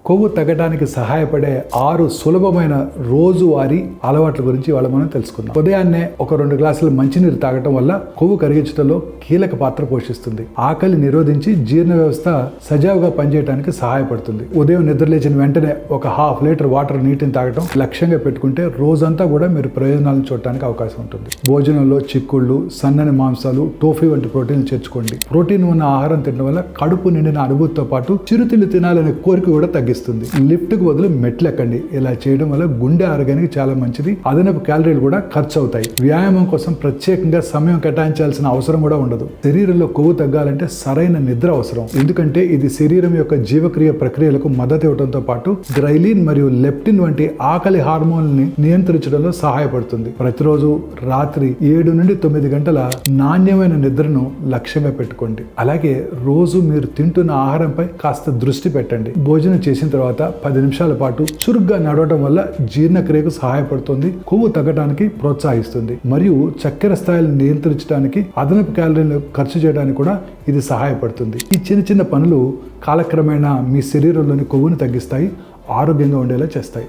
కొవ్వు తగ్గడానికి సహాయపడే 6 సులభమైన రోజువారీ అలవాట్ల గురించి ఇవాళ మనం తెలుసుకుందాం. ఉదయాన్నే ఒక 2 గ్లాసులు మంచినీరు తాగటం వల్ల కొవ్వు కరిగించడంలో కీలక పాత్ర పోషిస్తుంది. ఆకలి నిరోధించి జీర్ణ వ్యవస్థ సజావుగా పనిచేయడానికి సహాయపడుతుంది. ఉదయం నిద్రలేచిన వెంటనే ఒక 1/2 లీటర్ వాటర్ నీటిని తాగటం లక్ష్యంగా పెట్టుకుంటే రోజంతా కూడా మీరు ప్రయోజనాలను చూడటానికి అవకాశం ఉంటుంది. భోజనంలో చిక్కుళ్ళు, సన్నని మాంసాలు, టోఫీ వంటి ప్రోటీన్లు చేర్చుకోండి. ప్రోటీన్ ఉన్న ఆహారం తినడం వల్ల కడుపు నిండిన అనుభూతితో పాటు చిరుతిళ్ళు తినాలనే కోరిక కూడా తగ్గిస్తుంది. లిఫ్ట్ కు బదులు మెట్లు ఎక్కండి. ఇలా చేయడం వల్ల గుండె ఆరోగ్యానికి చాలా మంచిది. అదనపు క్యాలరీలు కూడా ఖర్చు అవుతాయి. వ్యాయామం కోసం ప్రత్యేకంగా సమయం కేటాయించాల్సిన అవసరం కూడా ఉండదు. శరీరంలో కొవ్వు తగ్గాలంటే సరైన నిద్ర అవసరం. ఎందుకంటే ఇది శరీరం యొక్క జీవక్రియ ప్రక్రియలకు మద్దతు ఇవ్వడంతో పాటు గ్రైలిన్ మరియు లెప్టిన్ వంటి ఆకలి హార్మోన్లని నియంత్రించడంలో సహాయపడుతుంది. ప్రతిరోజు రాత్రి 7 నుండి 9 గంటల నాణ్యమైన నిద్రను లక్ష్యంగా పెట్టుకోండి. అలాగే రోజు మీరు తింటున్న ఆహారంపై కాస్త దృష్టి పెట్టండి. భోజనం చేసిన తర్వాత 10 నిమిషాల పాటు చురుగ్గా నడవడం వల్ల జీర్ణక్రియకు సహాయపడుతుంది, కొవ్వు తగ్గడానికి ప్రోత్సహిస్తుంది మరియు చక్కెర స్థాయిలను నియంత్రించడానికి, అదనపు క్యాలరీలు ఖర్చు చేయడానికి కూడా ఇది సహాయపడుతుంది. ఈ చిన్న చిన్న పనులు కాలక్రమేణా మీ శరీరంలోని కొవ్వును తగ్గిస్తాయి, ఆరోగ్యంగా ఉండేలా చేస్తాయి.